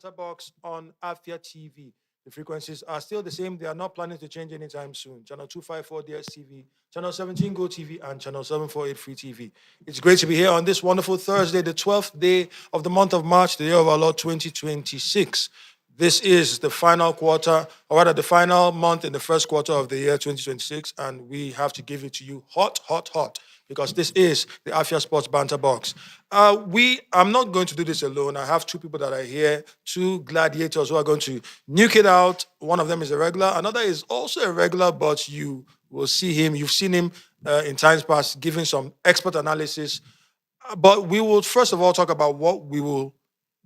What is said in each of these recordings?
Banter Box on Afia TV. The frequencies are still the same. They are not planning to change anytime soon. Channel 254 DSTV, Channel 17 Go TV, and Channel 748 Free TV. It's great to be here on this wonderful Thursday, the 12th day of the month of March, the year of our Lord 2026. This is the final quarter, or rather the final month in the first quarter of the year 2026, and we have to give it to you hot, hot, hot, because this is the Afia Sports Banter Box. I'm not going to do this alone. I have two people that are here, two gladiators who are going to nuke it out. One of them is a regular, another is also a regular, but you will see him. You've seen him in times past giving some expert analysis. But we will first of all talk about what we will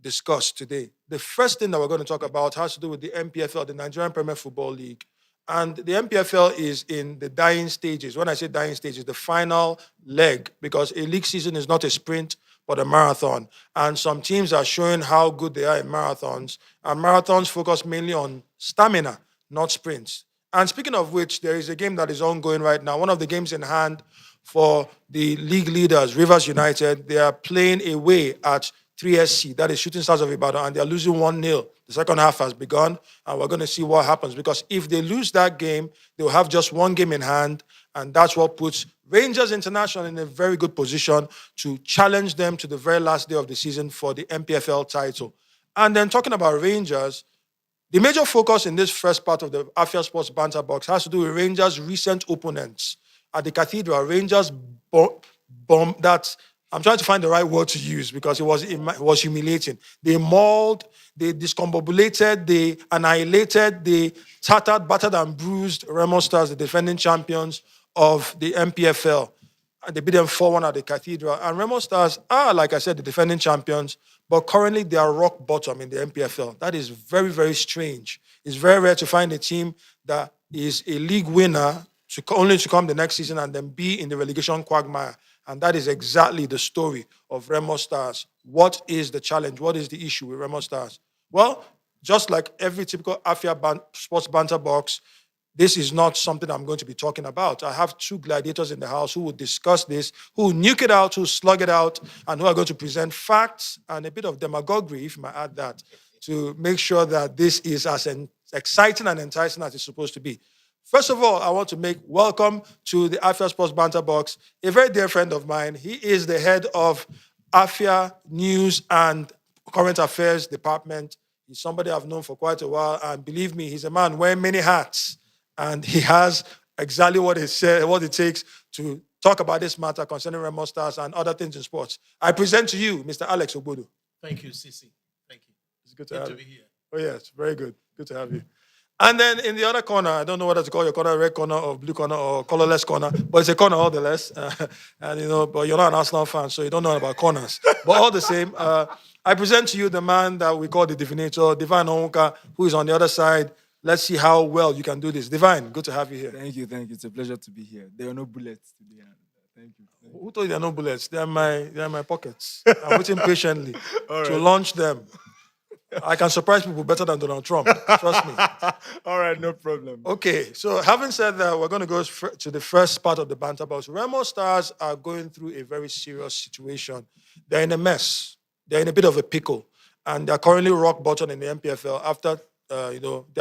discuss today. The first thing that we're going to talk about has to do with the NPFL, the Nigerian Premier Football League. And the NPFL is in the dying stages. When I say dying stages, the final leg, because a league season is not a sprint, but a marathon. And some teams are showing how good they are in marathons. And marathons focus mainly on stamina, not sprints. And speaking of which, there is a game that is ongoing right now. One of the games in hand for the league leaders, Rivers United, they are playing away at 3SC, that is Shooting Stars of Ibadan, and they're losing 1-0. The second half has begun, and we're going to see what happens, because if they lose that game, they'll have just one game in hand, and that's what puts Rangers International in a very good position to challenge them to the very last day of the season for the NPFL title. And then talking about Rangers, the major focus in this first part of the Afia Sports Banter Box has to do with Rangers' recent opponents. At the Cathedral, Rangers bombed that. I'm trying to find the right word to use because it was humiliating. They mauled, they discombobulated, they annihilated, they tattered, battered, and bruised Remo Stars, the defending champions of the NPFL. And they beat them 4-1 at the Cathedral. And Remo Stars are, like I said, the defending champions, but currently they are rock bottom in the NPFL. That is very, very strange. It's very rare to find a team that is a league winner only to come the next season and then be in the relegation quagmire. And that is exactly the story of Remo Stars. What is the challenge? What is the issue with Remo Stars? Well, just like every typical Afia Sports Banter Box, this is not something I'm going to be talking about. I have two gladiators in the house who will discuss this, who will nuke it out, who will slug it out, and who are going to present facts and a bit of demagoguery, if you might add that, to make sure that this is as exciting and enticing as it's supposed to be. First of all, I want to make welcome to the Afia Sports Banter Box a very dear friend of mine. He is the head of Afia News and Current Affairs Department. He's somebody I've known for quite a while, and believe me, he's a man wearing many hats, and he has exactly what it takes to talk about this matter concerning Remo Stars and other things in sports. I present to you Mr. Alex Ogbodo. Thank you, Sisi. Thank you. It's good to be here. Oh, yes, very good. Good to have you. And then in the other corner, I don't know whether to call your corner red corner or blue corner or colorless corner, but it's a corner all the less. But you're not an Arsenal fan, so you don't know about corners. But all the same, I present to you the man that we call the divinator, Divine Onwuka, who is on the other side. Let's see how well you can do this. Divine, good to have you here. Thank you. It's a pleasure to be here. There are no bullets today. Thank you. Who told you there are no bullets? They're in my pockets. I'm waiting patiently to launch them. I can surprise people better than Donald Trump. Trust me. All right, no problem. Okay, so having said that, we're going to go to the first part of the banter box. Remo Stars are going through a very serious situation. They're in a mess. They're in a bit of a pickle. And they're currently rock bottom in the NPFL after, they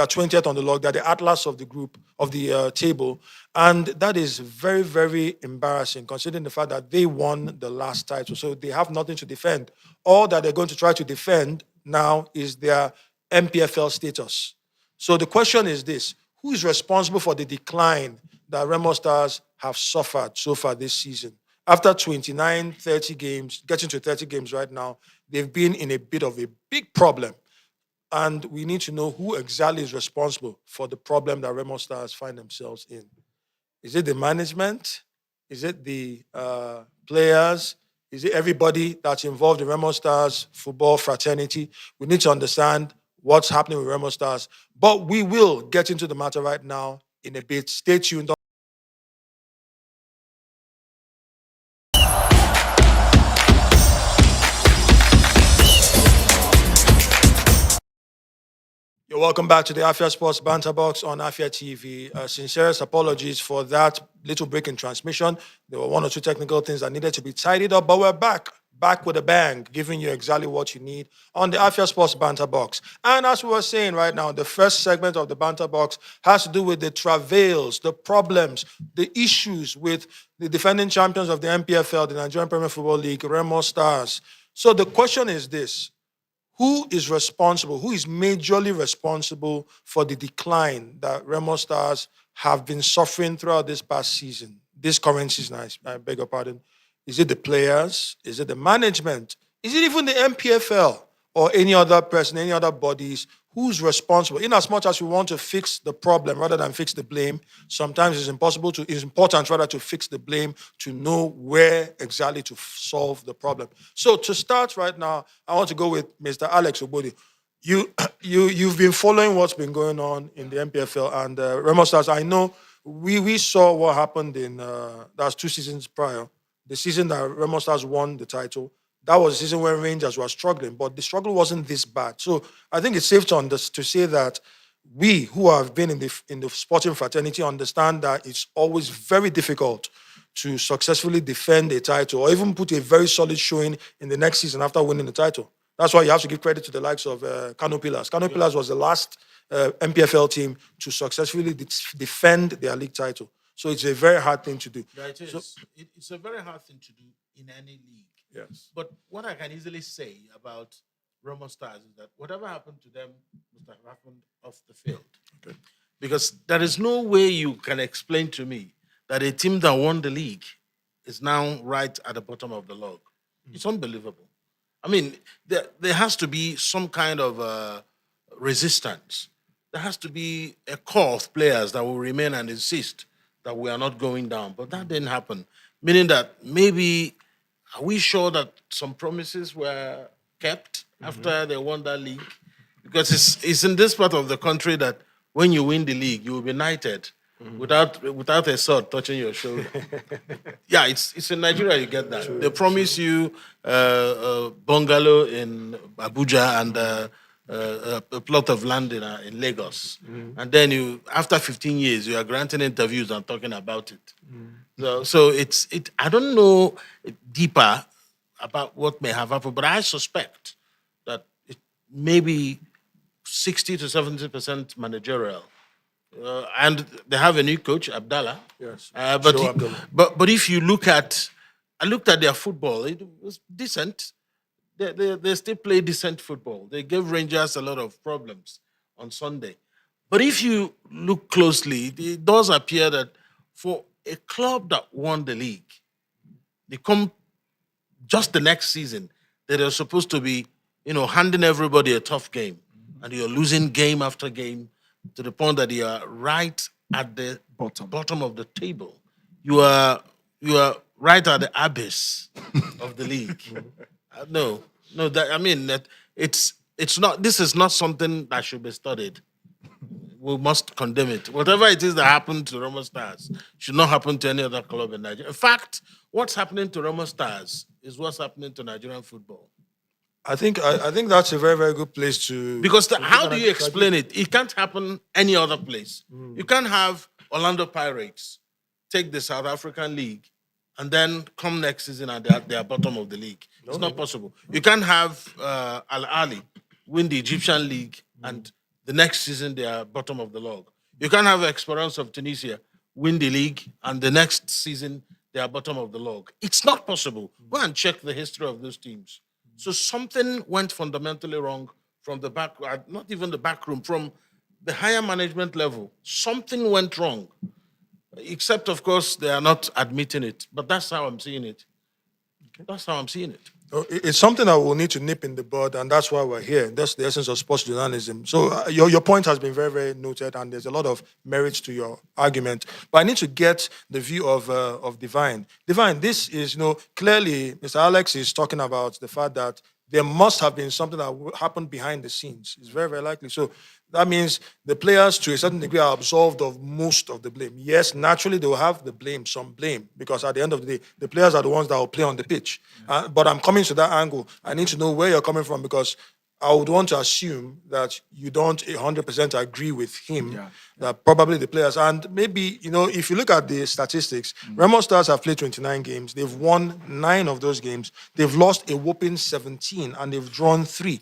are 20th on the log. They're the atlas of the group, of the table. And that is very, very embarrassing considering the fact that they won the last title. So they have nothing to defend. All that they're going to try to defend now is their NPFL status. So the question is this: who is responsible for the decline that Remo Stars have suffered so far this season? After 29, 30 games, getting to 30 games right now, they've been in a bit of a big problem. And we need to know who exactly is responsible for the problem that Remo Stars find themselves in. Is it the management? Is it the players? Is it everybody that's involved in Remo Stars football fraternity? We need to understand what's happening with Remo Stars. But we will get into the matter right now in a bit. Stay tuned. You're welcome back to the Afia Sports Banter Box on Afia TV. Sincerest apologies for that little break in transmission. There were one or two technical things that needed to be tidied up, but we're back back with a bang, giving you exactly what you need on the Afia Sports Banter Box. And as we were saying right now, the first segment of the Banter Box has to do with the travails, the problems, the issues with the defending champions of the NPFL, the Nigerian Professional Football League, Remo Stars. So the question is this: who is responsible? Who is majorly responsible for the decline that Remo Stars have been suffering throughout this past season, this current season, I beg your pardon? Is it the players? Is it the management? Is it even the NPFL or any other person, any other bodies? Who's responsible? In as much as we want to fix the problem rather than fix the blame, sometimes it's important rather to fix the blame to know where exactly to solve the problem. So to start right now, I want to go with Mr. Alex Obodi. You've been following what's been going on in the NPFL and Remo Stars. I know we saw what happened in that's 2 seasons prior. The season that Remo Stars won the title, that was the season when Rangers were struggling, but the struggle wasn't this bad. So I think it's safe to say that we who have been in the sporting fraternity understand that it's always very difficult to successfully defend a title or even put a very solid showing in the next season after winning the title. That's why you have to give credit to the likes of Kano Pillars. Kano Pillars was the last NPFL team to successfully defend their league title. So it's a very hard thing to do. Yeah, it is. So, It's a very hard thing to do in any league. yes. But what I can easily say about Remo Stars is that whatever happened to them must have happened off the field. Okay. Because there is no way you can explain to me that a team that won the league is now right at the bottom of the log. It's unbelievable. I mean, there has to be some kind of resistance. There has to be a core of players that will remain and insist that we are not going down. But that didn't happen. Meaning that maybe, are we sure that some promises were kept after they won that league? Because it's in this part of the country that when you win the league, you will be knighted without a sword touching your shoulder. Yeah, it's in Nigeria you get that. They promise you a bungalow in Abuja and a plot of land in Lagos. And then after 15 years, you are granting interviews and talking about it. So I don't know deeper about what may have happened, but I suspect that it may be 60 to 70% managerial. And they have a new coach, Abdallah. Yes. But if you look at, I looked at their football, it was decent. They still play decent football. They gave Rangers a lot of problems on Sunday. But if you look closely, it does appear that for a club that won the league, they come just the next season, that are supposed to be, handing everybody a tough game. And you're losing game after game to the point that you are right at the bottom of the table. You are right at the abyss of the league. No, it's not. This is not something that should be studied. We must condemn it. Whatever it is that happened to Remo Stars should not happen to any other club in Nigeria. In fact, what's happening to Remo Stars is what's happening to Nigerian football. I think that's a very, very good place to... Because how do you explain it? It can't happen any other place. You can't have Orlando Pirates take the South African League and then come next season and they are bottom of the league. It's not possible. You can't have Al Ahly win the Egyptian League and the next season they are bottom of the log. You can't have Esperance of Tunisia win the league and the next season they are bottom of the log. It's not possible. Go and check the history of those teams. So something went fundamentally wrong from the back, not even the back room, from the higher management level. Something went wrong. Except, of course, they are not admitting it. But that's how I'm seeing it. That's how I'm seeing it. It's something that we'll need to nip in the bud, and that's why we're here. That's the essence of sports journalism. So your point has been very, very noted, and there's a lot of merits to your argument. But I need to get the view of Divine. Divine, this is, clearly, Mr. Alex is talking about the fact that there must have been something that happened behind the scenes. It's very, very likely. So that means the players, to a certain degree, are absolved of most of the blame. Yes, naturally, they will have some blame, because at the end of the day, the players are the ones that will play on the pitch. But I'm coming to that angle. I need to know where you're coming from, because I would want to assume that you don't 100% agree with him, Yeah. that probably the players, and maybe, if you look at the statistics, Remo Stars have played 29 games. They've won 9 of those games. They've lost a whopping 17, and they've drawn 3.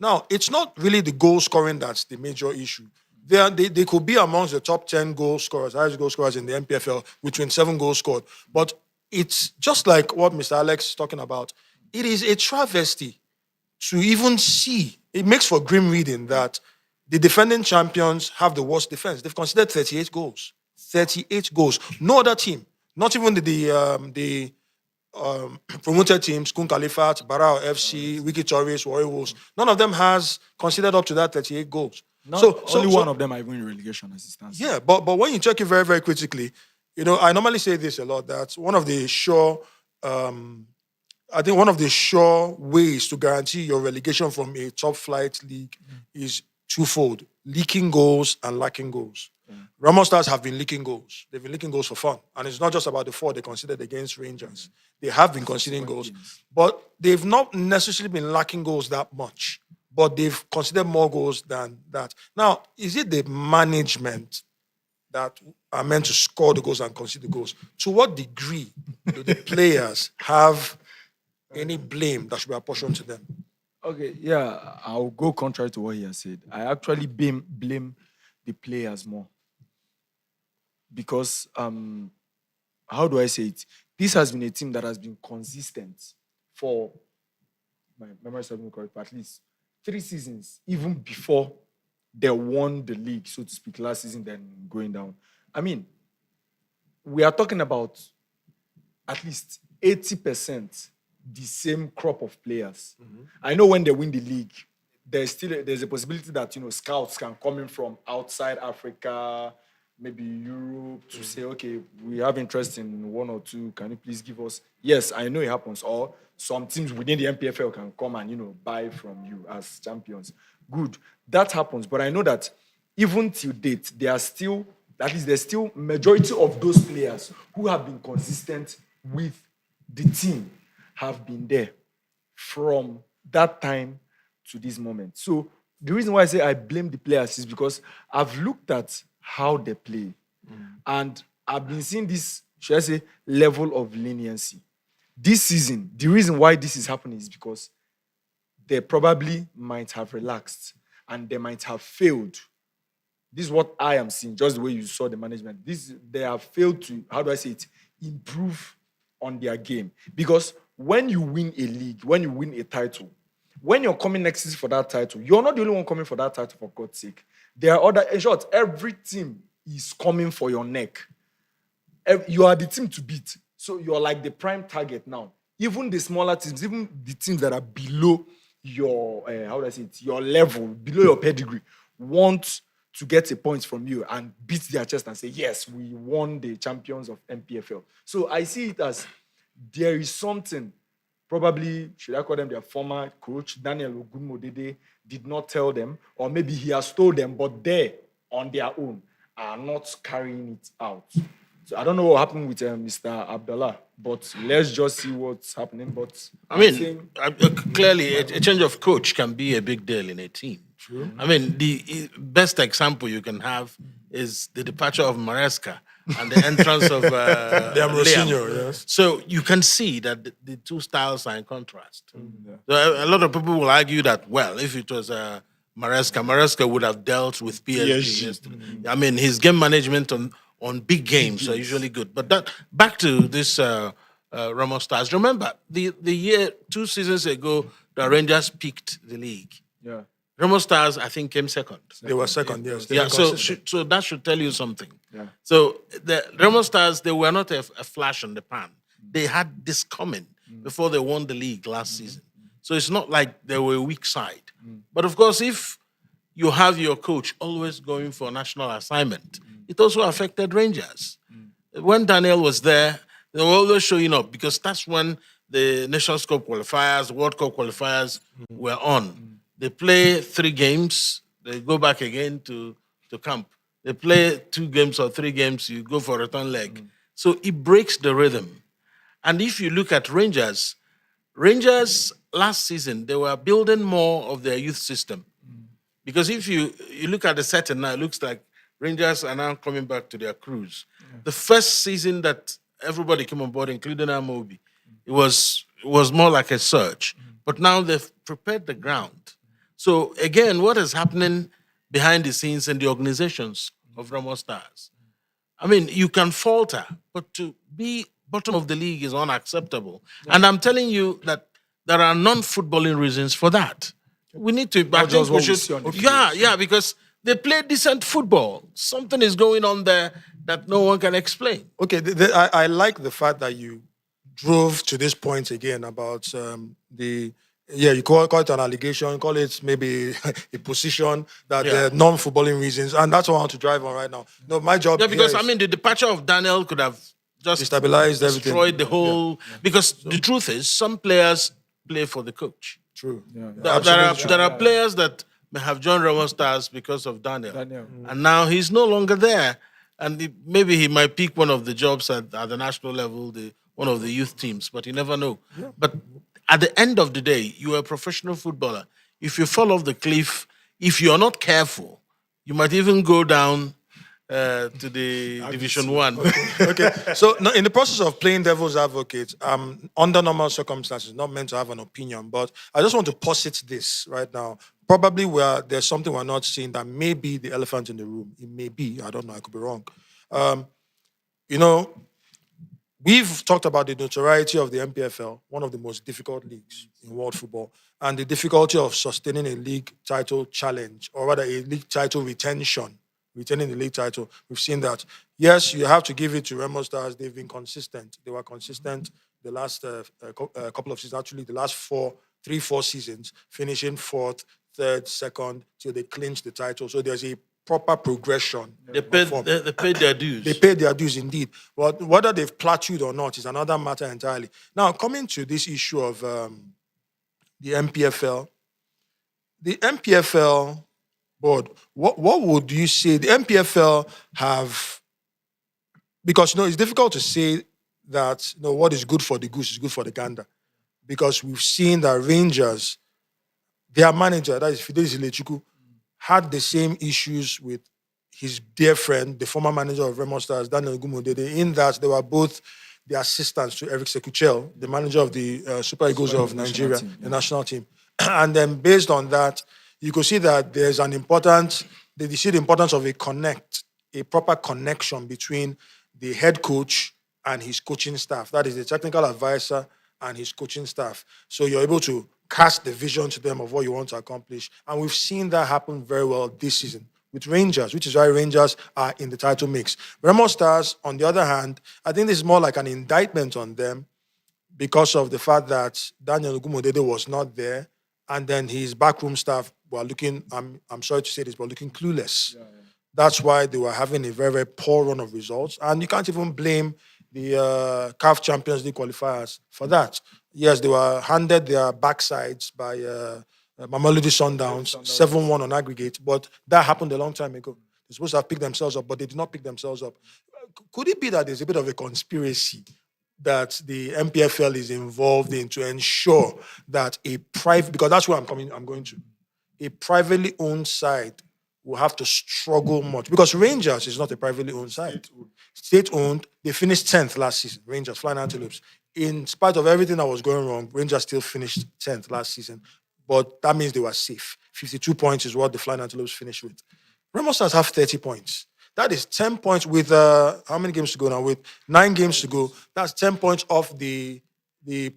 Now, it's not really the goal scoring that's the major issue. They could be amongst the top 10 goal scorers, highest goal scorers in the NPFL with 27 goals scored. But it's just like what Mr. Alex is talking about. It is a travesty to even see. It makes for grim reading that the defending champions have the worst defense. They've conceded 38 goals. 38 goals. No other team, not even the promoted teams, Kun Khalifat, Barao FC, Wiki Tourist, Warrior Wolves, none of them has conceded up to that 38 goals. Only one of them are even in relegation as it stands. Yeah, but when you check it very, very critically, I normally say this a lot, that one of the I think one of the sure ways to guarantee your relegation from a top flight league is twofold: leaking goals and lacking goals. Remo Stars have been leaking goals. They've been leaking goals for fun. And it's not just about the 4 they considered against Rangers. They have been conceding goals. But they've not necessarily been lacking goals that much. But they've considered more goals than that. Now, is it the management that are meant to score the goals and concede the goals? To what degree do the players have any blame that should be apportioned to them? Okay, yeah, I'll go contrary to what he has said. I actually blame the players more. Because, how do I say it? This has been a team that has been consistent for, my memory serves me correct, for at least 3 seasons, even before they won the league, so to speak, last season, then going down. I mean, we are talking about at least 80% the same crop of players. I know when they win the league, there's a possibility that scouts can come in from outside Africa, maybe Europe, to say, okay, we have interest in 1 or 2. Can you please give us? Yes, I know it happens. Or some teams within the NPFL can come and buy from you as champions. Good, that happens. But I know that even till date, there's still majority of those players who have been consistent with the team have been there from that time to this moment. So the reason why I say I blame the players is because I've looked at how they play. And I've been seeing this, should I say, level of leniency. This season, the reason why this is happening is because they probably might have relaxed and they might have failed. This is what I am seeing, just the way you saw the management. They have failed to, how do I say it, improve on their game. Because when you win a league, when you win a title, when you're coming next season for that title, you're not the only one coming for that title, for God's sake. There are other, in short, every team is coming for your neck. You are the team to beat. So you're like the prime target now. Even the smaller teams, even the teams that are below your, how do I say it, your level, below your pedigree, want to get a point from you and beat their chest and say, yes, we won the champions of NPFL. So I see it as there is something, probably, should I call them their former coach, Daniel Ogunmodede, did not tell them, or maybe he has told them, but they, on their own, are not carrying it out. So I don't know what happened with Mr. Abdullah, but let's just see what's happening. But clearly, a change of coach can be a big deal in a team. True. I mean, the best example you can have is the departure of Maresca and the entrance of Liam. Yes. So you can see that the 2 styles are in contrast. So a lot of people will argue that, well, if it was Maresca would have dealt with PSG yesterday. I mean, his game management on big games are usually good. But that back to this Remo Stars. Remember, the year 2 seasons ago, the Rangers picked the league. yeah. Remo Stars, I think, came second. They were second, yes. They Yeah, were so consistent. so that should tell you something. Yeah. So the Remo Stars, they were not a flash in the pan. They had this coming before they won the league last season. So it's not like they were a weak side. But of course, if you have your coach always going for national assignment, it also affected Rangers. When Daniel was there, they were always showing up because that's when the Nations Cup qualifiers, World Cup qualifiers were on. They play 3 games, they go back again to camp. They play 2 games or 3 games, you go for a return leg. So it breaks the rhythm. And if you look at Rangers last season they were building more of their youth system. Because if you look at the setting now, it looks like Rangers are now coming back to their cruise. The first season that everybody came on board, including Amobi, it was more like a search. But now they've prepared the ground. So again, what is happening behind the scenes in the organizations of Remo Stars? I mean, you can falter, but to be bottom of the league is unacceptable. And I'm telling you that there are non-footballing reasons for that. We need to. I Not think just we what we should. see on the Yeah, field. yeah, because they play decent football. Something is going on there that no one can explain. Okay, I like the fact that you drove to this point again about the you call it an allegation, call it maybe a position that Yeah. there are non-footballing reasons, and that's what I want to drive on right now. No, my job Yeah, here because is I mean, the departure of Daniel could have just destabilized destroyed everything. the whole. Because the truth is, some players play for the coach. True. There are players that may have joined Remo Stars because of Daniel. And now he's no longer there. And maybe he might pick one of the jobs at the national level, one of the youth teams, but you never know. But at the end of the day, you are a professional footballer. If you fall off the cliff, if you're not careful, you might even go down to the Division 1. Okay. So no, in the process of playing devil's advocate, under normal circumstances, not meant to have an opinion, but I just want to posit this right now. Probably where there's something we're not seeing that may be the elephant in the room. It may be. I don't know. I could be wrong. You know, we've talked about the notoriety of the NPFL, one of the most difficult leagues in world football, and the difficulty of sustaining a league title challenge, or rather a league title retention, retaining the league title. We've seen that. Yes, you have to give it to Remo Stars. They've been consistent. They were consistent the last couple of seasons, actually the last 4 seasons, finishing fourth, third, second, till they clinched the title. So there's a proper progression. They paid their dues. They paid their dues indeed. But whether they've plateaued or not is another matter entirely. Now, coming to this issue of the MPFL board, what would you say the MPFL have? Because it's difficult to say that what is good for the goose is good for the gander, because we've seen that Rangers, their manager, that is Fidelis Ilechukwu, had the same issues with his dear friend, the former manager of Remo Stars, Daniel Gumodede, in that they were both the assistants to Eric Sekuchel, the manager of the Super Eagles of Nigeria, the national team. And then based on that, you could see that there's an important, they see the importance of a proper connection between the head coach and his coaching staff. That is the technical advisor and his coaching staff. So you're able to cast the vision to them of what you want to accomplish. And we've seen that happen very well this season with Rangers, which is why Rangers are in the title mix. Remo Stars, on the other hand, I think this is more like an indictment on them because of the fact that Daniel Gumodede was not there, and then his backroom staff were looking, I'm sorry to say this, but looking clueless. That's why they were having a very, very poor run of results. And you can't even blame the CAF Champions League qualifiers for that. Yes, they were handed their backsides by Mamelodi Sundowns, 7-1 on aggregate, but that happened a long time ago. They're supposed to have picked themselves up, but they did not pick themselves up. Could it be that there's a bit of a conspiracy that the MPFL is involved in to ensure that a private, because that's where I'm going to, a privately owned side will have to struggle much, because Rangers is not a privately owned side. State-owned, they finished 10th last season, Rangers, Flying Antelopes. In spite of everything that was going wrong, Rangers still finished 10th last season. But that means they were safe. 52 points is what the Flying Antelopes finished with. Remo Stars have 30 points. That is 10 points with, how many games to go now? With 9 games to go. That's 10 points off the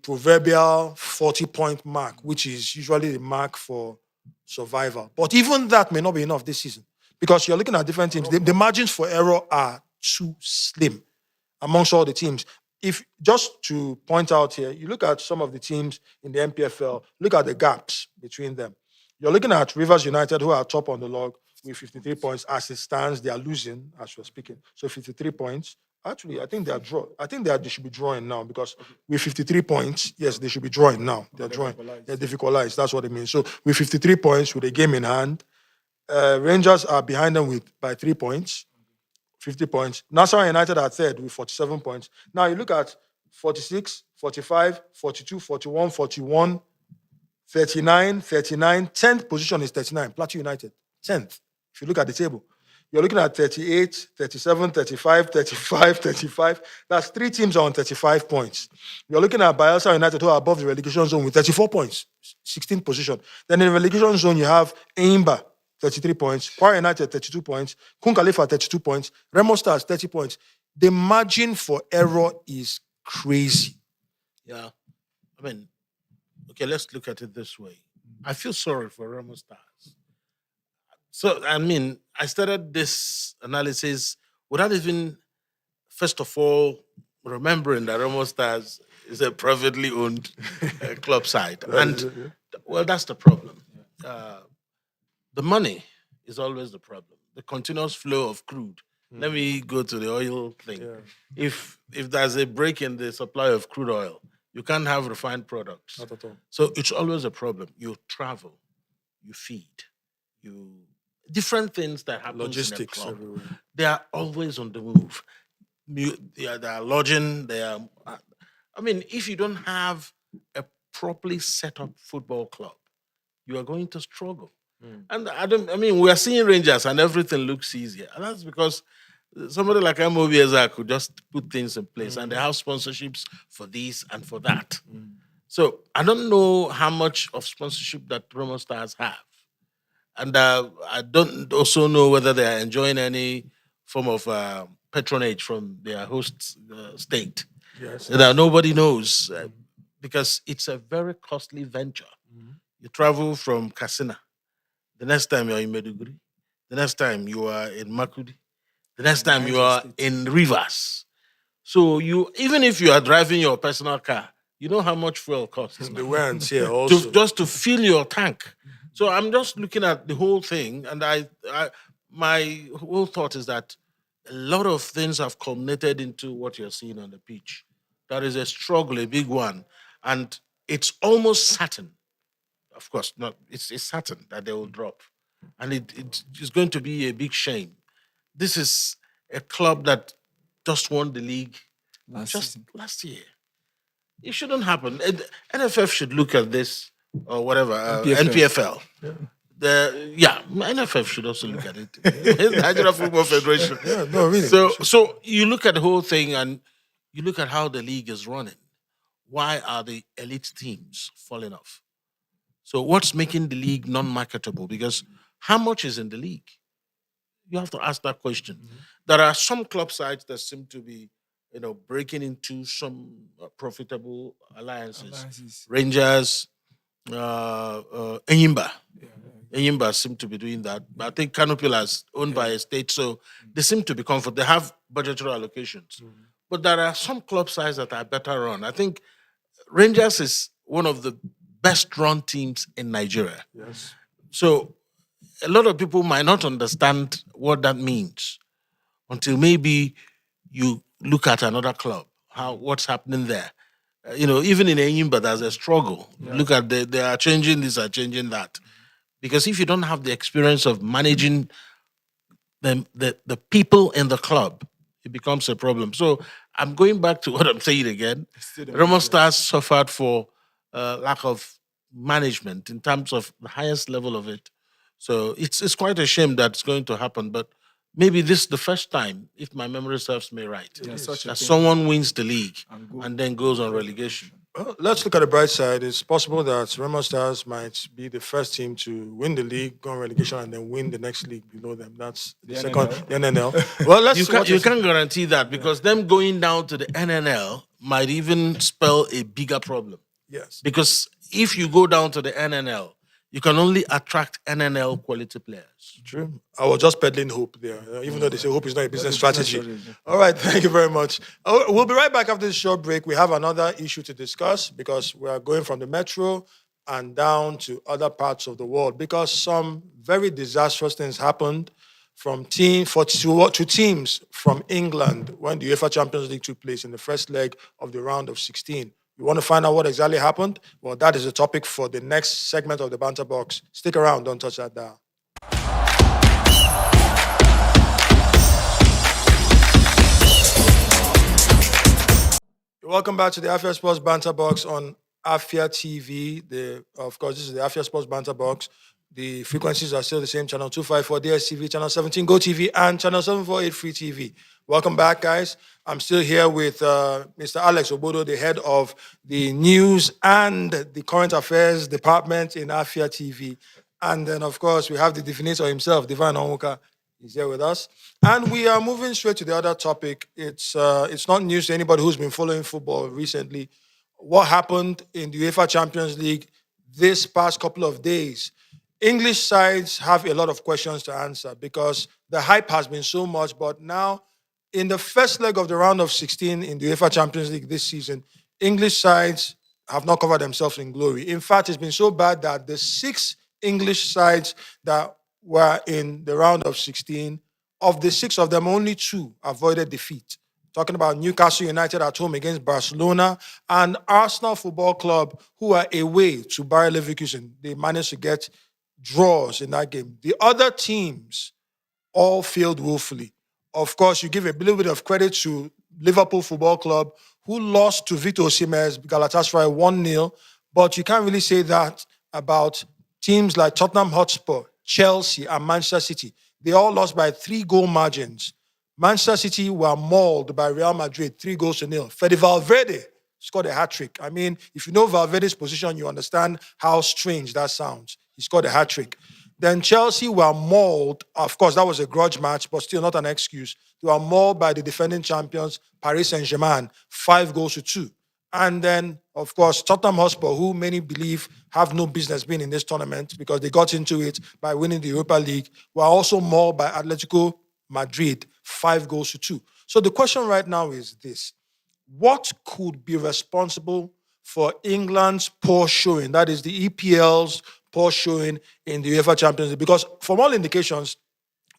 proverbial 40-point mark, which is usually the mark for survival. But even that may not be enough this season, because you're looking at different teams. The margins for error are too slim amongst all the teams. If just to point out here, you look at some of the teams in the MPFL, look at the gaps between them. You're looking at Rivers United, who are top on the log with 53 points. As it stands, they are losing as we're speaking. So 53 points. Actually, I think they are they should be drawing now, because with 53 points, yes, they should be drawing now. They're drawing. They've equalized. That's what it means. So with 53 points, with a game in hand, Rangers are behind them by 3 points, 50 points. Nassau United are third with 47 points. Now you look at 46, 45, 42, 41, 41, 39, 39. 10th position is 39. Plateau United. 10th. If you look at the table, you're looking at 38, 37, 35, 35, 35. That's 3 teams are on 35 points. You're looking at Bayelsa United, who are above the relegation zone with 34 points, 16th position. Then in the relegation zone, you have Eimba, 33 points, Kwara United, 32 points, Kun Khalifa, 32 points, Remo Stars, 30 points. The margin for error is crazy. Yeah. I mean, okay, let's look at it this way. I feel sorry for Remo Stars. So, I mean, I started this analysis without even, first of all, remembering that Remo Stars is a privately owned club side. And, well, that's the problem. The money is always the problem. The continuous flow of crude. Let me go to the oil thing. Yeah. If there's a break in the supply of crude oil, you can't have refined products. Not at all. So it's always a problem. You travel, you feed, you different things that happen. Logistics in a club. everywhere. They are always on the move. They are lodging. They are. I mean, if you don't have a properly set up football club, you are going to struggle. And I mean, we are seeing Rangers and everything looks easier. And that's because somebody like MOBSR could just put things in place and they have sponsorships for this and for that. So I don't know how much of sponsorship that Remo Stars have. And I don't also know whether they are enjoying any form of patronage from their host state. Yes. That nobody knows because it's a very costly venture. You travel from Katsina. The next time you're in Meduguri. The next time you are in Makudi. The next time you are in Rivers. So even if you are driving your personal car, you know how much fuel costs. The wear and tear also. Just to fill your tank. So I'm just looking at the whole thing, and my whole thought is that a lot of things have culminated into what you're seeing on the pitch. That is a struggle, a big one, and it's almost certain. Of course, not. It's certain that they will drop, and it is going to be a big shame. This is a club that just won the league last year. It shouldn't happen. NFF should look at this or whatever. NPFL. NFF should also look at it. Nigerian Football Federation. Yeah, no, really. So you look at the whole thing and you look at how the league is running. Why are the elite teams falling off? So what's making the league non-marketable? Because how much is in the league? You have to ask that question. There are some club sides that seem to be, breaking into some profitable alliances. Rangers, Enyimba. Enyimba seem to be doing that. But I think Canopilas owned by a state, so they seem to be comfortable. They have budgetary allocations. But there are some club sides that are better run. I think Rangers is one of the best run teams in Nigeria. Yes. So a lot of people might not understand what that means until maybe you look at another club, what's happening there. Even in Enyimba, there's a struggle. Yeah. Look at they are changing this, are changing that. Because if you don't have the experience of managing the people in the club, it becomes a problem. So I'm going back to what I'm saying again. Remo Stars suffered for lack of management in terms of the highest level of it. So it's quite a shame that it's going to happen. But maybe this is the first time, if my memory serves me right, that someone wins the league and then goes on relegation. Well, let's look at the bright side. It's possible that Remo Stars might be the first team to win the league, go on relegation, and then win the next league below them. That's the NNL. Well, you can't guarantee that because them going down to the NNL might even spell a bigger problem. Yes. Because if you go down to the NNL, you can only attract NNL quality players. True. I was just peddling hope there, even though they say hope is not a business strategy. All right, thank you very much. We'll be right back after this short break. We have another issue to discuss because we are going from the metro and down to other parts of the world because some very disastrous things happened from teams from England when the UEFA Champions League took place in the first leg of the round of 16. You want to find out what exactly happened? Well, that is the topic for the next segment of the Banter Box. Stick around. Don't touch that dial. Welcome back to the Afia Sports Banter Box on Afia TV. Of course, this is the Afia Sports Banter Box. The frequencies are still the same: channel 254 DSTV, channel 17 Go TV, and channel 748 Free TV. Welcome back, guys. I'm still here with Mr. Alex Obodo, the head of the news and the current affairs department in Afia TV. And then, of course, we have the definitor himself, Divine Onwuka. He's here with us. And we are moving straight to the other topic. It's not news to anybody who's been following football recently. What happened in the UEFA Champions League this past couple of days? English sides have a lot of questions to answer because the hype has been so much. But now, in the first leg of the round of 16 in the UEFA Champions League this season, English sides have not covered themselves in glory. In fact, it's been so bad that the 6 English sides that were in the round of 16, of the 6 of them, only 2 avoided defeat. Talking about Newcastle United at home against Barcelona and Arsenal Football Club, who are away to Bayer Leverkusen. They managed to get draws in that game. The other teams all failed woefully. Of course, you give a little bit of credit to Liverpool Football Club, who lost to Victor Osimhen's Galatasaray 1-0, but you can't really say that about teams like Tottenham Hotspur, Chelsea, and Manchester City. They all lost by 3-goal margins. Manchester City were mauled by Real Madrid 3-0. Fede Valverde scored a hat-trick. I mean, if you know Valverde's position, you understand how strange that sounds. He scored a hat-trick. Then Chelsea were mauled. Of course, that was a grudge match, but still not an excuse. They were mauled by the defending champions, Paris Saint-Germain, 5-2. And then, of course, Tottenham Hotspur, who many believe have no business being in this tournament because they got into it by winning the Europa League, were also mauled by Atletico Madrid, 5-2. So the question right now is this: what could be responsible for England's poor showing? That is the EPL's poor showing in the UEFA Champions League. Because from all indications,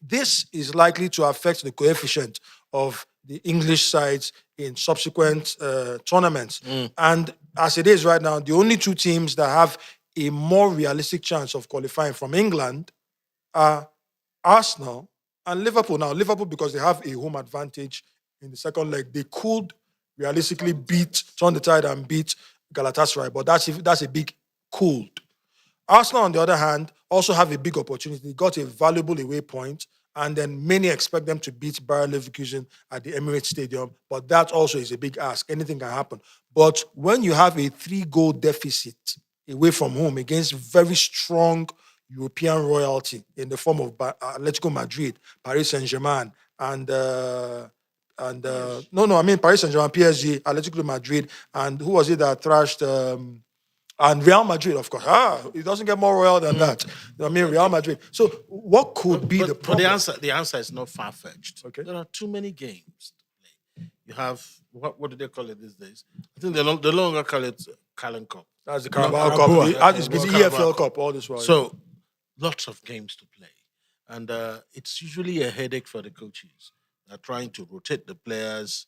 this is likely to affect the coefficient of the English sides in subsequent tournaments. And as it is right now, the only 2 teams that have a more realistic chance of qualifying from England are Arsenal and Liverpool. Now, Liverpool, because they have a home advantage in the second leg, they could realistically turn the tide and beat Galatasaray, but that's a big cold. Arsenal, on the other hand, also have a big opportunity. They got a valuable away point, and then many expect them to beat Bayer Leverkusen at the Emirates Stadium, but that also is a big ask. Anything can happen. But when you have a 3-goal deficit away from home against very strong European royalty in the form of Atletico Madrid, Paris Saint-Germain, and Paris Saint-Germain, PSG, Atletico Madrid, and who was it that thrashed? And Real Madrid, of course. It doesn't get more royal than that. I mean, Real Madrid. So what could be the problem? But the answer is not far-fetched. Okay. There are too many games to play. You have, what do they call it these days? I think they no longer call it Callan Cup. That's the Carabao Cup. It's been the EPL Cup all this while. So lots of games to play. And it's usually a headache for the coaches. They're trying to rotate the players,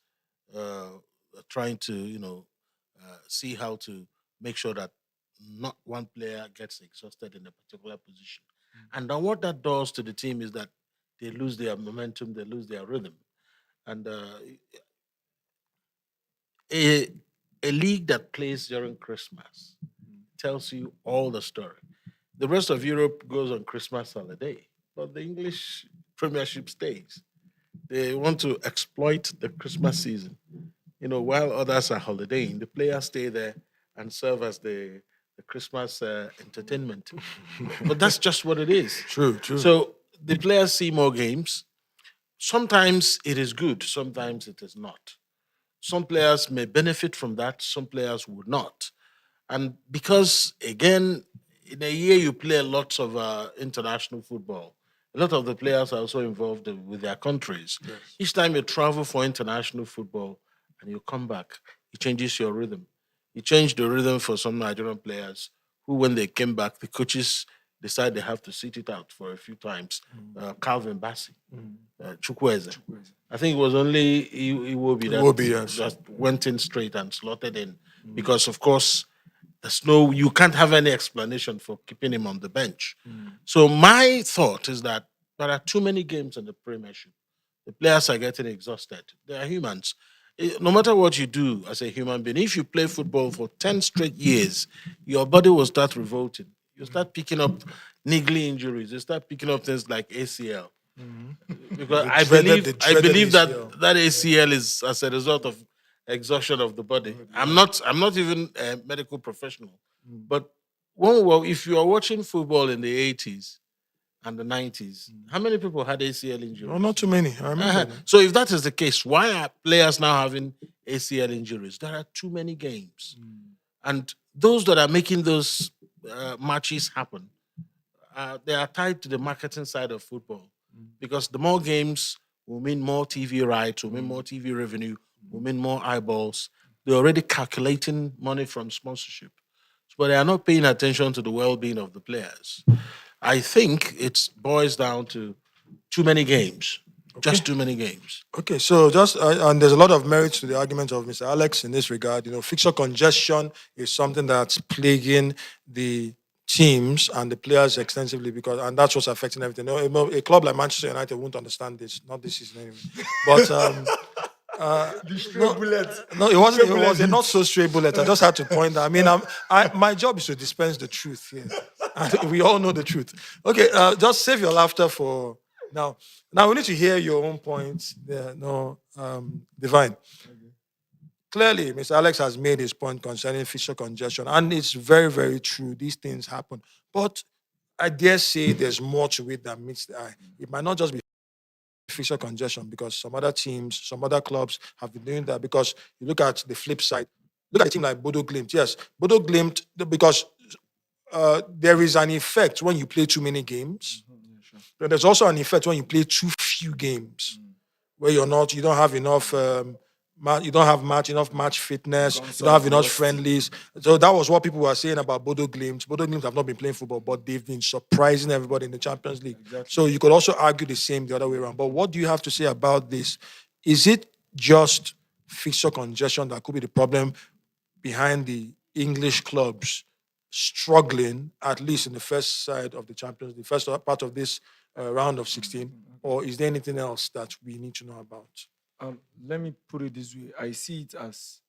trying to, see how to make sure that not one player gets exhausted in a particular position. And then what that does to the team is that they lose their momentum, they lose their rhythm. And a league that plays during Christmas tells you all the story. The rest of Europe goes on Christmas holiday, but the English Premiership stays. They want to exploit the Christmas season. While others are holidaying, the players stay there and serve as the Christmas entertainment. But that's just what it is. True. So the players see more games. Sometimes it is good, sometimes it is not. Some players may benefit from that, some players would not. And because, again, in a year you play lots of international football, a lot of the players are also involved with their countries. Yes. Each time you travel for international football and you come back, it changes your rhythm. It changed the rhythm for some Nigerian players who, when they came back, the coaches decide they have to sit it out for a few times. Calvin Bassey, Chukwueze. I think it was only Iwobi that just went in straight and slotted in because, of course, you can't have any explanation for keeping him on the bench. So my thought is that there are too many games in the Premiership. The players are getting exhausted. They are humans. No matter what you do as a human being, if you play football for 10 straight years, your body will start revolting. You start picking up niggly injuries. You start picking up things like ACL. Because The I dreaded believe that ACL. that ACL is as a result of exhaustion of the body. I'm not even a medical professional, but if you are watching football in the 80s and the 90s, how many people had ACL No, injuries? not too many. I remember that. So if that is the case, why are players now having ACL injuries? There are too many games, and those that are making those matches happen, they are tied to the marketing side of football, because the more games will mean more TV rights, will mean more TV revenue, will mean more eyeballs. They're already calculating money from sponsorship, but they are not paying attention to the well-being of the players. I think it boils down to too many games, Okay. just too many games. Okay, so just and there's a lot of merit to the argument of Mr. Alex in this regard. You know, fixture congestion is something that's plaguing the teams and the players extensively and that's what's affecting everything. A club like Manchester United won't understand this, not this season anyway. But The stray no, bullet. no, it wasn't. Stray It was bullet not hits. so straight bullet. I just had to point that. I mean, my job is to dispense the truth here. And we all know the truth. Okay, just save your laughter for now. Now we need to hear your own points. There, no, Divine. Clearly, Mr. Alex has made his point concerning fixture congestion, and it's very, very true. These things happen, but I dare say there's more to it than meets the eye. It might not just be fixture congestion because some other teams, some other clubs have been doing that. Because you look at the flip side, look at a team like Bodo Glimt. Yes, Bodo Glimt, because there is an effect when you play too many games. But there's also an effect when you play too few games, where you don't have enough. You don't have enough match fitness. You don't have enough friendlies. So that was what people were saying about Bodo Glimt. Bodo Glimt have not been playing football, but they've been surprising everybody in the Champions League. So you could also argue the same the other way around. But what do you have to say about this? Is it just fixture congestion that could be the problem behind the English clubs struggling, at least in the first side of the Champions League, first part of this round of 16? Or is there anything else that we need to know about? Let me put it this way. I see it as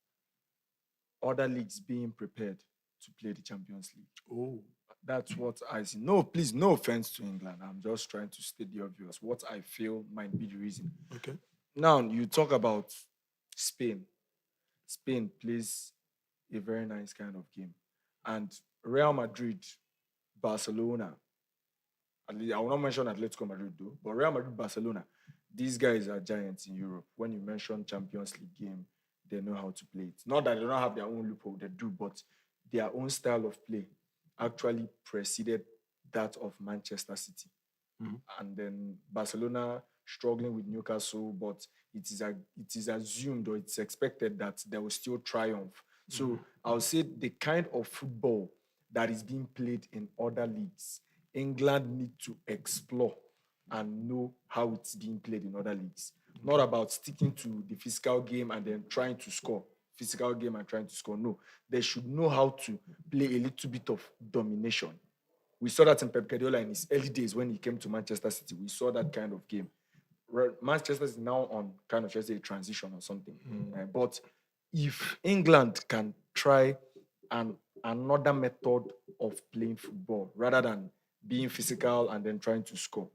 other leagues being prepared to play the Champions League. Oh, That's what I see. No, please, no offense to England. I'm just trying to state the obvious. What I feel might be the reason. okay. Now, you talk about Spain. Spain plays a very nice kind of game. And Real Madrid, Barcelona, at least I will not mention Atletico Madrid though, but Real Madrid, Barcelona, these guys are giants in Europe. When you mention Champions League game, they know how to play it. Not that they don't have their own loophole, they do, but their own style of play actually preceded that of Manchester City. And then Barcelona struggling with Newcastle, but it is assumed or it's expected that they will still triumph. So I'll say the kind of football that is being played in other leagues, England need to explore and know how it's being played in other leagues. Not about sticking to the physical game and then trying to score. Physical game and trying to score. No, they should know how to play a little bit of domination. We saw that in Pep Guardiola in his early days when he came to Manchester City. We saw that kind of game. Manchester is now on kind of just a transition or something. But if England can try another method of playing football rather than being physical and then trying to score.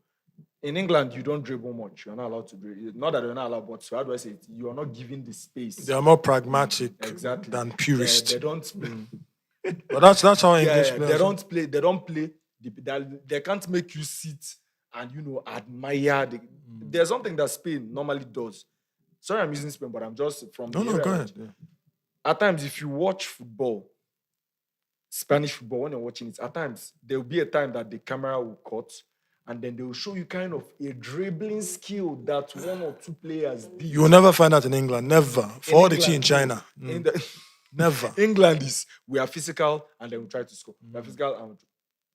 In England, you don't dribble much. You're not allowed to dribble. Not that you're not allowed, but how do I say it? You are not given the space. They are more pragmatic than purist. They don't. But that's how English They players. don't play. They don't play. They can't make you sit and admire. There's something that Spain normally does. Sorry, I'm using Spain, but I'm just from. No, go ahead. Yeah. At times, if you watch football, Spanish football, when you're watching it, at times there will be a time that the camera will cut, and then they will show you kind of a dribbling skill that one or two players did. You will never find that in England. Never. For all the tea in England, China. In the, Never. England is we are physical and then we try to score. We are physical and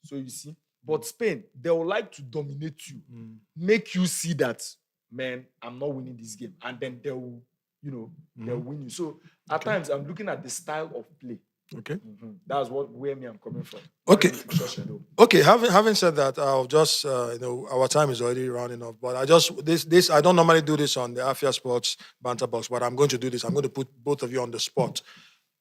so you see. But Spain, they would like to dominate you, make you see that, man, I'm not winning this game, and then they will, they'll win you. So at times I'm looking at the style of play Okay. That's where me I'm coming from. Okay. Not really fixture schedule. Okay, having said that, I'll just our time is already rounding off. But I just this I don't normally do this on the Afia Sports Banter Box, but I'm going to do this. I'm going to put both of you on the spot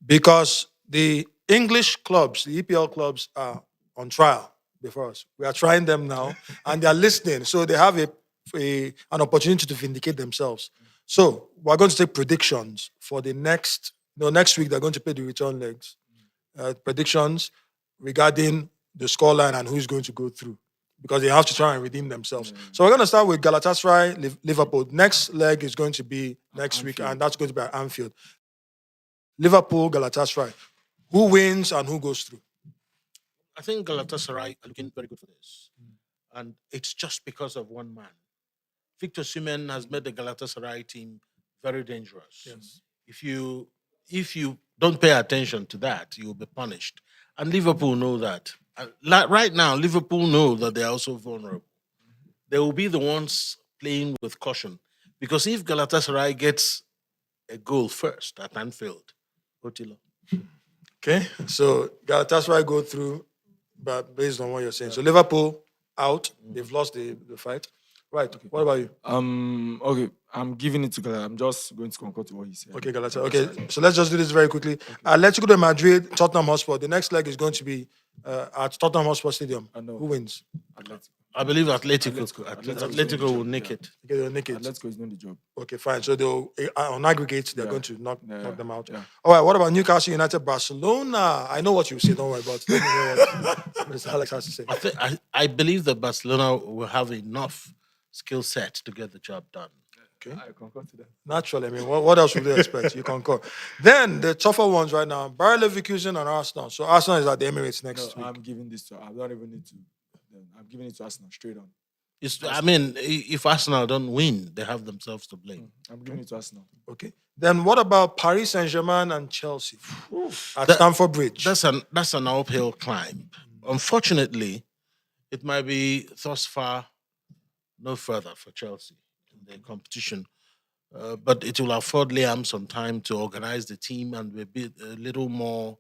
because the English clubs, the EPL clubs, are on trial before us. We are trying them now, and they are listening, so they have an opportunity to vindicate themselves. So we're going to take predictions for the next. Next week they're going to play the return legs. Predictions regarding the scoreline and who's going to go through because they have to try and redeem themselves. So we're going to start with Galatasaray, Liverpool. Next leg is going to be next week, and that's going to be at Anfield. Liverpool, Galatasaray. Who wins and who goes through? I think Galatasaray are looking very good for this. And it's just because of one man. Victor Osimhen has made the Galatasaray team very dangerous. Yes. If you don't pay attention to that, you will be punished. And Liverpool know that. Right now, Liverpool know that they are also vulnerable. They will be the ones playing with caution. Because if Galatasaray gets a goal first at Anfield, Otilo. Okay, so Galatasaray go through, but based on what you're saying. So Liverpool out. They've lost the fight. Right. Okay. What about you? Okay, I'm giving it to Galatasaray. I'm just going to concur to what he said. Okay, Galatasaray. Okay, so let's just do this very quickly. Let's go to Madrid, Tottenham Hotspur. The next leg is going to be at Tottenham Hotspur Stadium. Who wins? Atletico. I believe Atletico will nick it. Okay, they'll nick it. Atletico is doing the job. Okay, fine. So they'll on aggregate, they're going to knock them out. Yeah. All right. What about Newcastle United, Barcelona? I know what you say. Don't worry about it. Let me hear what Mr. Alex has to say. I believe that Barcelona will have enough skill set to get the job done. Okay. I concur to that. Naturally, I mean, what else would they expect? You concur. Then the tougher ones right now: Bayer Leverkusen and Arsenal. So Arsenal is at the Emirates next week. I'm giving this to. I don't even need to. I'm giving it to Arsenal straight on. If Arsenal don't win, they have themselves to blame. I'm giving it to Arsenal. Okay. Then what about Paris Saint-Germain and Chelsea at Stamford Bridge? That's an uphill climb. Unfortunately, it might be thus far no further for Chelsea in the competition. But it will afford Liam some time to organize the team and be a little more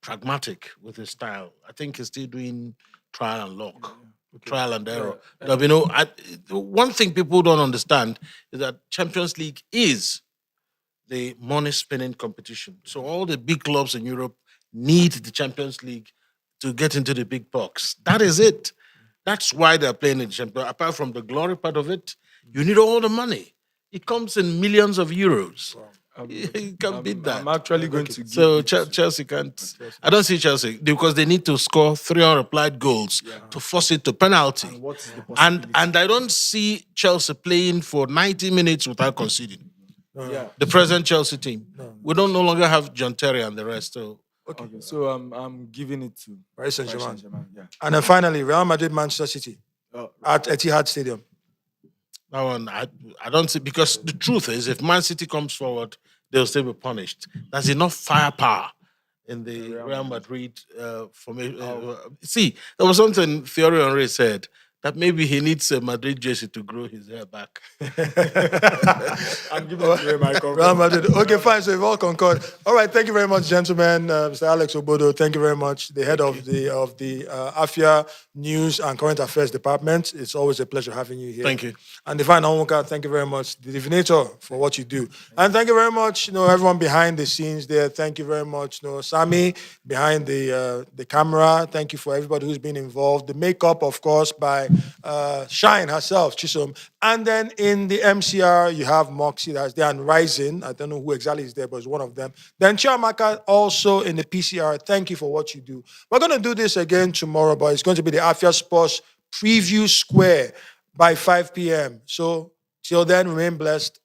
pragmatic with his style. I think he's still doing trial and luck, trial and error. One thing people don't understand is that Champions League is the money spinning competition. So all the big clubs in Europe need the Champions League to get into the big box. That is it. That's why they're playing in the Champions. Apart from the glory part of it, you need all the money. It comes in millions of euros. Wow. You can't beat that. I'm actually going to. So Chelsea can't. I don't see Chelsea because they need to score 3 unreplied goals to force it to penalty. And what is the And I don't see Chelsea playing for 90 minutes without conceding. The present Chelsea team. We don't no longer have John Terry and the rest. So Okay, so I'm giving it to Paris Saint-Germain. Yeah. And then finally, Real Madrid, Manchester City at Etihad Stadium. that one, I don't see, because the truth is, if Man City comes forward, they'll still be punished. There's enough firepower in the Real Madrid formation. See, there was something Thierry Henry said that maybe he needs a Madrid jersey to grow his hair back. I'm giving it to Michael. Real Madrid. Okay, fine. So we've all concord. All right. Thank you very much, gentlemen. Mr. Alex Obodo, thank you very much. The head of the Afia News and Current Affairs Department. It's always a pleasure having you here. Thank you. And Divine Onwuka, thank you very much. The Divinator for what you do. And thank you very much, everyone behind the scenes there. Thank you very much, Sammy behind the camera. Thank you for everybody who's been involved. The makeup, of course, by Shine herself, Chisom. And then in the MCR, you have Moxie that's there and Rising. I don't know who exactly is there, but it's one of them. Then Chiamaka also in the PCR. Thank you for what you do. We're going to do this again tomorrow, but it's going to be the Afia Sports Preview Square by 5 p.m. So till then, remain blessed.